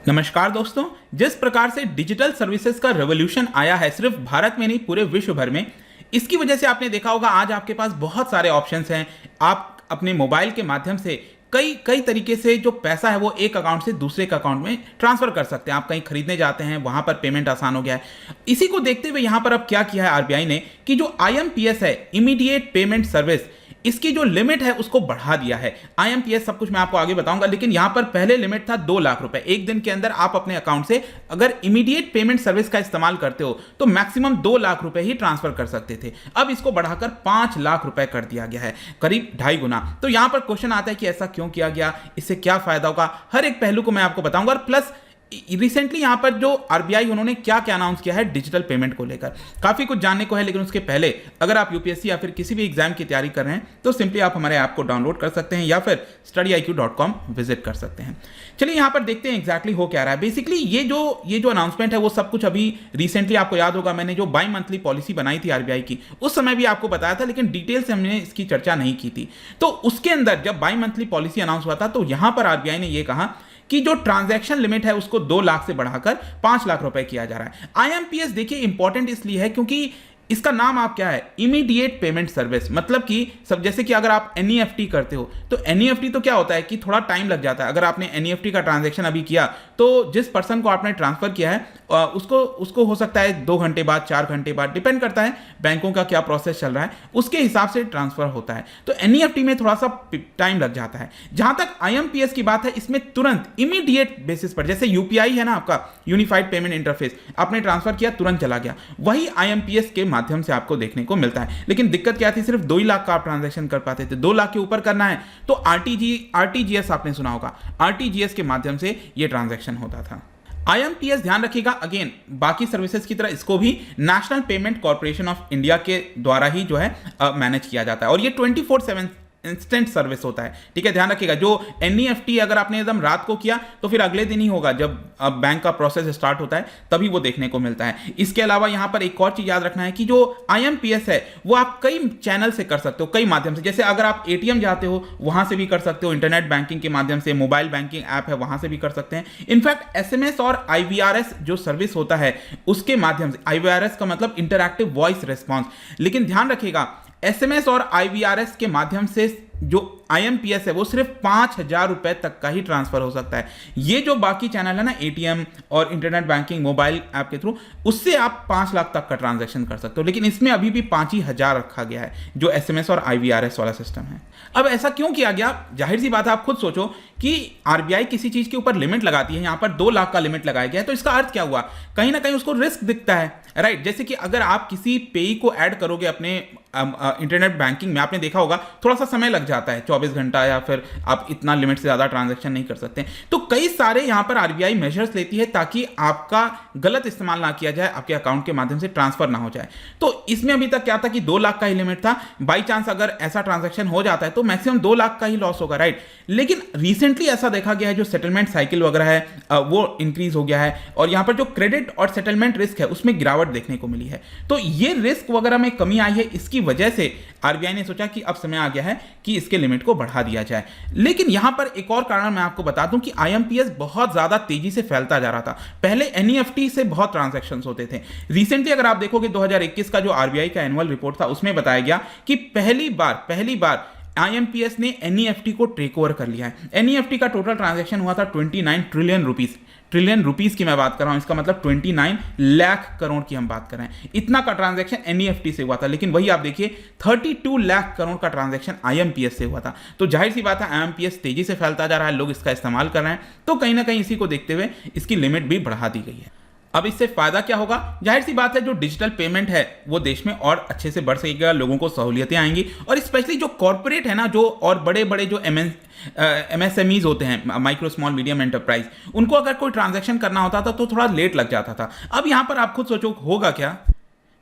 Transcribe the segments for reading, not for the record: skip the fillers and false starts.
नमस्कार दोस्तों। जिस प्रकार से डिजिटल सर्विसेज का रेवोल्यूशन आया है सिर्फ भारत में नहीं पूरे विश्व भर में, इसकी वजह से आपने देखा होगा आज आपके पास बहुत सारे ऑप्शंस हैं। आप अपने मोबाइल के माध्यम से कई कई तरीके से जो पैसा है वो एक अकाउंट से दूसरे के अकाउंट में ट्रांसफर कर सकते हैं। आप कहीं खरीदने जाते हैं वहां पर पेमेंट आसान हो गया है। इसी को देखते हुए यहां पर अब क्या किया है आरबीआई ने कि जो आईएमपीएस है, इमीडिएट पेमेंट सर्विस, इसकी जो लिमिट है उसको बढ़ा दिया है। आईएमपीएस सब कुछ मैं आपको आगे बताऊंगा, लेकिन यहां पर पहले लिमिट था 2 लाख रुपए। एक दिन के अंदर आप अपने अकाउंट से अगर इमीडिएट पेमेंट सर्विस का इस्तेमाल करते हो तो मैक्सिमम 2 लाख रुपए ही ट्रांसफर कर सकते थे। अब इसको बढ़ाकर 5 लाख रुपए कर दिया गया है, करीब 2.5 गुना। तो यहां पर क्वेश्चन आता है कि ऐसा क्यों किया गया, इससे क्या फायदा होगा, हर एक पहलू को मैं आपको बताऊंगा। और प्लस रिसेंटली यहां पर जो आरबीआई उन्होंने क्या क्या अनाउंस किया है डिजिटल पेमेंट को लेकर, काफी कुछ जानने को है। लेकिन उसके पहले अगर आप यूपीएससी या फिर किसी भी एग्जाम की तैयारी कर रहे हैं तो सिंपली आप हमारे ऐप को डाउनलोड कर सकते हैं या फिर studyIQ.com विजिट कर सकते हैं। चलिए यहां पर देखते हैं एग्जैक्टली हो क्या रहा है। बेसिकली ये जो अनाउंसमेंट है वो सब कुछ अभी रिसेंटली, आपको याद होगा मैंने जो बाई मंथली पॉलिसी बनाई थी आरबीआई की, उस समय भी आपको बताया था, लेकिन डिटेल से हमने इसकी चर्चा नहीं की थी। तो उसके अंदर जब बाई मंथली पॉलिसी अनाउंस हुआ था तो यहां पर आरबीआई ने यह कहा कि जो ट्रांजैक्शन लिमिट है उसको 2 लाख से बढ़ाकर 5 लाख रुपए किया जा रहा है। आईएमपीएस देखिए इंपॉर्टेंट इसलिए है क्योंकि इसका नाम आप क्या है, इमीडिएट पेमेंट सर्विस। मतलब कि सब जैसे कि अगर आप एनईएफटी करते हो तो एनईएफटी तो क्या होता है कि थोड़ा टाइम लग जाता है। अगर आपने एनईएफटी का ट्रांजैक्शन अभी किया तो जिस पर्सन को आपने ट्रांसफर किया है उसको हो सकता है 2 घंटे बाद, 4 घंटे बाद, डिपेंड करता है बैंकों का क्या प्रोसेस चल रहा है, उसके हिसाब से ट्रांसफर होता है। तो एनईएफटी में थोड़ा सा टाइम लग जाता है। जहां तक आईएमपीएस की बात है, इसमें तुरंत इमीडिएट बेसिस पर, जैसे यूपीआई है ना आपका यूनिफाइड पेमेंट इंटरफेस, आपने ट्रांसफर किया तुरंत चला गया, वही आईएमपीएस के माध्यम से आपको देखने को मिलता है। लेकिन दिक्कत क्या थी, सिर्फ 2 ही लाख का आप ट्रांजैक्शन कर पाते थे। 2 लाख के ऊपर करना है तो आरटीजीएस आपने सुना होगा, आरटीजीएस के माध्यम से यह ट्रांजैक्शन होता था। आईएमपीएस ध्यान रखिएगा, अगेन बाकी सर्विसेज की तरह इसको भी national payment corporation of India के द्वारा ही जो है मैनेज किया जाता है और ये 24/7 इंस्टेंट सर्विस होता है। ठीक है, ध्यान रखिएगा। जो एनईएफटी अगर आपने एकदम रात को किया तो फिर अगले दिन ही होगा, जब बैंक का प्रोसेस स्टार्ट होता है तभी वो देखने को मिलता है। इसके अलावा यहां पर एक और चीज याद रखना है कि जो आईएमपीएस है वो आप कई चैनल से कर सकते हो, कई माध्यम से। जैसे अगर आप एटीएम जाते हो वहां से भी कर सकते हो, इंटरनेट बैंकिंग के माध्यम से, मोबाइल बैंकिंग ऐप है वहां से भी कर सकते हैं। इनफैक्ट एसएमएस और आईवीआरएस जो सर्विस होता है उसके माध्यम से, आईवीआरएस का मतलब इंटरैक्टिव वॉइस रिस्पॉन्स, लेकिन ध्यान रखिएगा एसएमएस और आईवीआरएस के माध्यम से जो आईएमपीएस है वो सिर्फ 5,000 रुपए तक का ही ट्रांसफर हो सकता है। ये जो बाकी चैनल है ना, एटीएम और इंटरनेट बैंकिंग मोबाइल ऐप के थ्रू, उससे आप 5 लाख तक का ट्रांजैक्शन कर सकते हो, लेकिन इसमें अभी भी 5,000 रखा गया है जो एसएमएस और आईवीआरएस वाला सिस्टम है। अब ऐसा क्यों किया गया? जाहिर सी बात है, आप खुद सोचो कि आरबीआई किसी चीज के ऊपर लिमिट लगाती है, यहां पर 2 लाख का लिमिट लगाया गया है, तो इसका अर्थ क्या हुआ? कहीं ना कहीं उसको रिस्क दिखता है, राइट? जैसे कि अगर आप किसी पेई को ऐड करोगे अपने इंटरनेट बैंकिंग में, आपने देखा होगा थोड़ा सा समय लग जाता है, 24 घंटा, या फिर आप इतना लिमिट से ज्यादा ट्रांजैक्शन नहीं कर सकते। तो कई सारे यहां पर आरबीआई मेजर्स लेती है ताकि आपका गलत इस्तेमाल ना किया जाए, आपके अकाउंट के माध्यम से ट्रांसफर ना हो जाए। तो इसमें अभी तक क्या था कि 2 लाख का ही लिमिट था। बाई चांस अगर ऐसा ट्रांजैक्शन हो जाता है तो मैक्सिमम 2 लाख का ही लॉस होगा, राइट? लेकिन रिसेंटली ऐसा देखा गया है, जो सेटलमेंट साइकिल वगैरह है वो इंक्रीज हो गया है और यहां पर जो क्रेडिट और सेटलमेंट रिस्क है उसमें गिरावट देखने को मिली है। तो ये रिस्क वगैरह में कमी आई है, इसकी वजह से आरबीआई ने सोचा कि अब समय आ गया है कि इसके लिमिट को बढ़ा दिया जाए। लेकिन यहां पर एक और कारण मैं आपको बता दूं कि आईएमपीएस बहुत ज्यादा तेजी से फैलता जा रहा था। पहले एनईएफटी से बहुत ट्रांजैक्शंस होते थे। रिसेंटली अगर आप देखोगे 2021 का जो आरबीआई का एनुअल रिपोर्ट था उसमें बताया गया कि पहली बार आईएमपीएस ने एनईएफटी को टेक ओवर कर लिया है। एनईएफटी का टोटल ट्रांजैक्शन हुआ था 29 ट्रिलियन रुपीस की मैं बात कर रहा हूं, इसका मतलब 29 लाख करोड़ की हम बात कर रहे हैं। इतना का ट्रांजैक्शन एनईएफटी से हुआ था, लेकिन वही आप देखिए 32 लाख करोड़ का ट्रांजैक्शन आईएमपीएस से हुआ था। तो जाहिर सी बात है आईएमपीएस तेजी से फैलता जा रहा है, लोग इसका इस्तेमाल कर रहे हैं, तो कहीं ना कहीं इसी को देखते हुए इसकी लिमिट भी बढ़ा दी गई है। अब इससे फायदा क्या होगा? जाहिर सी बात है जो डिजिटल पेमेंट है वो देश में और अच्छे से बढ़ सकेगा, लोगों को सहूलियतें आएंगी और स्पेशली जो कॉर्पोरेट है ना, जो और बड़े बड़े जो एमएसएमईज होते हैं, माइक्रो स्मॉल मीडियम एंटरप्राइज, उनको अगर कोई ट्रांजैक्शन करना होता था तो थोड़ा लेट लग जाता था। अब यहां पर आप खुद सोचो होगा क्या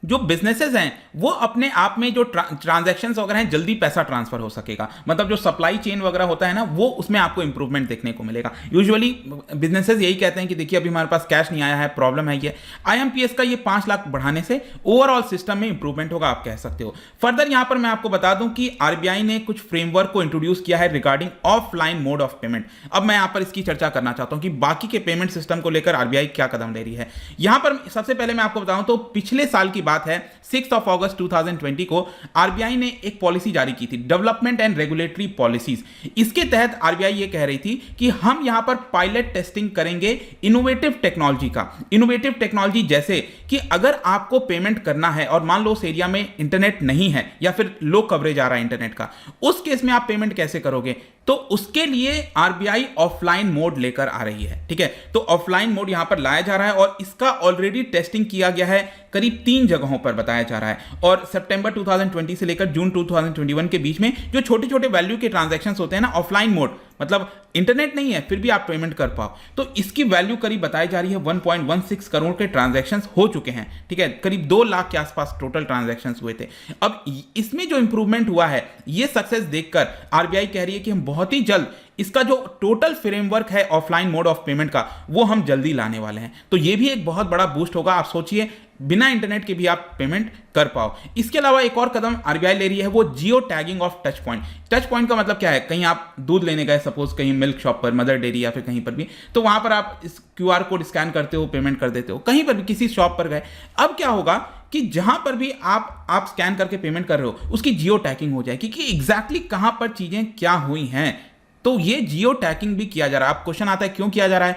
जो बिजनेसेस हैं वो अपने आप में जो ट्रांजैक्शंस वगैरह हैं जल्दी पैसा ट्रांसफर हो सकेगा, मतलब जो सप्लाई चेन वगैरह होता है ना वो उसमें आपको इंप्रूवमेंट देखने को मिलेगा। यूजुअली बिजनेसेस यही कहते हैं कि देखिए अभी हमारे पास कैश नहीं आया है, प्रॉब्लम है ये। आईएमपीएस का ये 5 लाख बढ़ाने से ओवरऑल सिस्टम में इंप्रूवमेंट होगा, आप कह सकते हो। फर्दर यहां पर मैं आपको बता दूं कि आरबीआई ने कुछ फ्रेमवर्क को इंट्रोड्यूस किया है regarding offline mode of payment. अब मैं यहां पर इसकी चर्चा करना चाहता हूं कि बाकी के पेमेंट सिस्टम को लेकर आरबीआई क्या कदम ले रही है। यहां पर सबसे पहले मैं आपको बताऊं तो पिछले साल की बात है, 6 अगस्त 2020 को आरबीआई ने एक पॉलिसी जारी की थी, डेवलपमेंट एंड रेगुलेटरी पॉलिसीज। इसके तहत आरबीआई ये कह रही थी कि हम यहां पर पायलट टेस्टिंग करेंगे इनोवेटिव टेक्नोलॉजी का। इनोवेटिव टेक्नोलॉजी जैसे कि अगर आपको पेमेंट करना है और मान लो उस एरिया में इंटरनेट नहीं है या फिर लो कवरेज आ रहा है इंटरनेट का, उस केस में आप पेमेंट कैसे करोगे, तो उसके लिए आरबीआई ऑफलाइन मोड लेकर आ रही है। ठीक है, तो ऑफलाइन मोड यहां पर लाया जा रहा है और इसका ऑलरेडी टेस्टिंग किया गया है करीब 3 जगहों पर बताया जा रहा है। और सितंबर 2020 से लेकर जून 2021 के बीच में जो छोटे छोटे वैल्यू के ट्रांजैक्शंस होते हैं ना, ऑफलाइन मोड मतलब इंटरनेट नहीं है फिर भी आप पेमेंट कर पाओ, तो इसकी वैल्यू करीब बताई जा रही है 1.16 करोड़ के ट्रांजैक्शंस हो चुके हैं। ठीक है, करीब 2 लाख के आसपास टोटल ट्रांजैक्शंस हुए थे। अब इसमें जो इंप्रूवमेंट हुआ है, ये सक्सेस देखकर आरबीआई कह रही है कि हम बहुत ही जल्द इसका जो टोटल फ्रेमवर्क है ऑफलाइन मोड ऑफ पेमेंट का, वो हम जल्दी लाने वाले हैं। तो ये भी एक बहुत बड़ा बूस्ट होगा। आप सोचिए बिना इंटरनेट के भी आप पेमेंट कर पाओ। इसके अलावा एक और कदम आरबीआई ले रही है, वो geo tagging of touch point. Touch point का मतलब क्या है, कहीं आप दूध लेने गए, सपोज कहीं मिल्क शॉप पर, मदर डेयरी या फिर कहीं पर भी, तो वहां पर आप इस क्यूआर कोड स्कैन करते हो, पेमेंट कर देते हो। कहीं पर भी किसी शॉप पर गए, अब क्या होगा कि जहां पर भी आप स्कैन करके पेमेंट कर रहे हो उसकी जियो टैगिंग हो जाएगी कि एग्जैक्टली कहां पर चीजें क्या हुई हैं। तो ये जियो टैगिंग भी किया जा रहा है। अब क्वेश्चन आता है क्यों किया जा रहा है।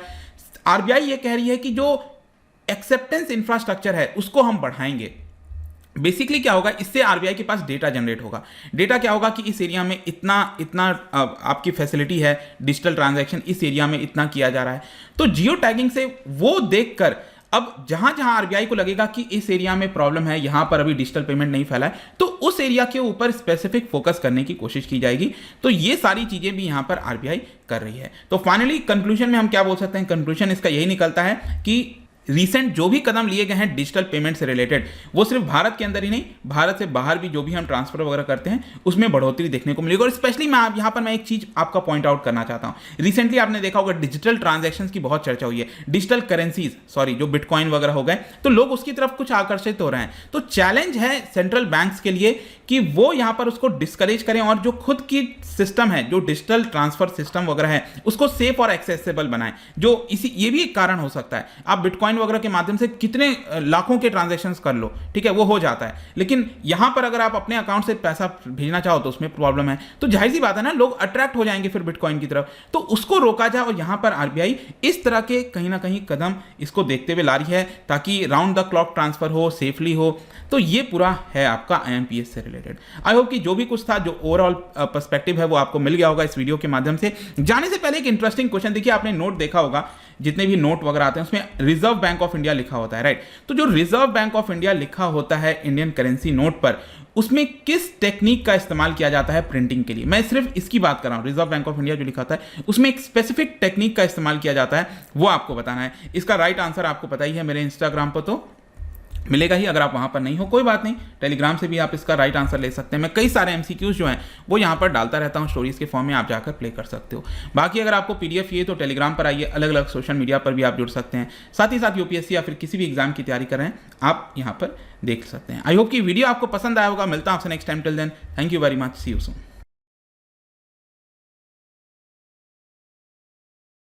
आरबीआई ये कह रही है कि जो एक्सेप्टेंस इंफ्रास्ट्रक्चर है उसको हम बढ़ाएंगे। बेसिकली क्या होगा, इससे आरबीआई के पास डेटा जनरेट होगा। डेटा क्या होगा कि इस एरिया में इतना आपकी फैसिलिटी है, डिजिटल ट्रांजैक्शन इस एरिया में इतना किया जा रहा है। तो जियो टैगिंग से वो देखकर अब जहां जहां आरबीआई को लगेगा कि इस एरिया में प्रॉब्लम है, यहां पर अभी डिजिटल पेमेंट नहीं फैला है, तो उस एरिया के ऊपर स्पेसिफिक फोकस करने की कोशिश की जाएगी। तो ये सारी चीजें भी यहां पर आरबीआई कर रही है। तो फाइनली कंक्लूजन में हम क्या बोल सकते हैं, कंक्लूजन इसका यही निकलता है कि रिसेंट जो भी कदम लिए गए हैं डिजिटल पेमेंट से रिलेटेड, वो सिर्फ भारत के अंदर ही नहीं, भारत से बाहर भी जो भी हम ट्रांसफर वगैरह करते हैं उसमें बढ़ोतरी देखने को मिलेगी। और स्पेशली मैं यहाँ पर मैं एक चीज आपका पॉइंट आउट करना चाहता हूँ। रिसेंटली आपने देखा होगा डिजिटल ट्रांजैक्शंस की बहुत चर्चा हुई है, डिजिटल करेंसीज जो बिटकॉइन वगैरह हो गए, तो लोग उसकी तरफ कुछ आकर्षित हो रहे हैं। तो चैलेंज है सेंट्रल बैंक्स के लिए कि वो यहाँ पर उसको डिस्करेज करें और जो खुद की सिस्टम है, जो डिजिटल ट्रांसफर सिस्टम वगैरह है, उसको सेफ और एक्सेसिबल बनाएं। जो ये भी एक कारण हो सकता है, आप बिटकॉइन वगैरह के माध्यम से कितने लाखों के ट्रांजैक्शंस कर लो, ठीक है, वो हो जाता है, लेकिन यहां पर अगर आप अपने अकाउंट से पैसा भेजना चाहो तो उसमें प्रॉब्लम है। तो जाहिर सी बात है ना, लोग अट्रैक्ट हो जाएंगे फिर बिटकॉइन की तरफ, तो उसको रोका जाए। और यहां पर आरबीआई इस तरह के कहीं ना कहीं कदम इसको देखते हुए ला रही है ताकि राउंड द क्लॉक ट्रांसफर हो, सेफली हो। तो ये पूरा है आपका आईएमपीएस से रिलेटेड। आई होप कि जो भी कुछ था, जो ओवरऑल पर्सपेक्टिव है, वो आपको मिल गया होगा इस वीडियो के माध्यम से। जाने से पहले एक इंटरेस्टिंग क्वेश्चन, देखिए आपने नोट देखा होगा, जितने भी नोट वगैरह आते हैं उसमें रिजर्व बैंक ऑफ इंडिया लिखा होता है, राइट। तो जो रिजर्व बैंक ऑफ इंडिया लिखा होता है इंडियन करेंसी नोट पर, उसमें किस टेक्निक का इस्तेमाल किया जाता है प्रिंटिंग के लिए। मैं सिर्फ इसकी बात कर रहा हूं, रिजर्व बैंक ऑफ इंडिया जो लिखा होता है उसमें एक स्पेसिफिक टेक्निक का इस्तेमाल किया जाता है, वो आपको बताना है। इसका राइट आंसर आपको पता ही है, मेरे इंस्टाग्राम पर तो मिलेगा ही। अगर आप वहां पर नहीं हो कोई बात नहीं, टेलीग्राम से भी आप इसका राइट आंसर ले सकते हैं। मैं कई सारे एमसीक्यूज जो हैं वो यहां पर डालता रहता हूं स्टोरीज के फॉर्म में, आप जाकर प्ले कर सकते हो। बाकी अगर आपको पीडीएफ चाहिए तो टेलीग्राम पर आइए, अलग अलग सोशल मीडिया पर भी आप जुड़ सकते हैं। साथ ही साथ यूपीएससी या फिर किसी भी एग्जाम की तैयारी कर रहे हैं, आप यहाँ पर देख सकते हैं। आई होप कि वीडियो आपको पसंद आया होगा। मिलता हूं आपसे next time, till then thank you very much, see you soon.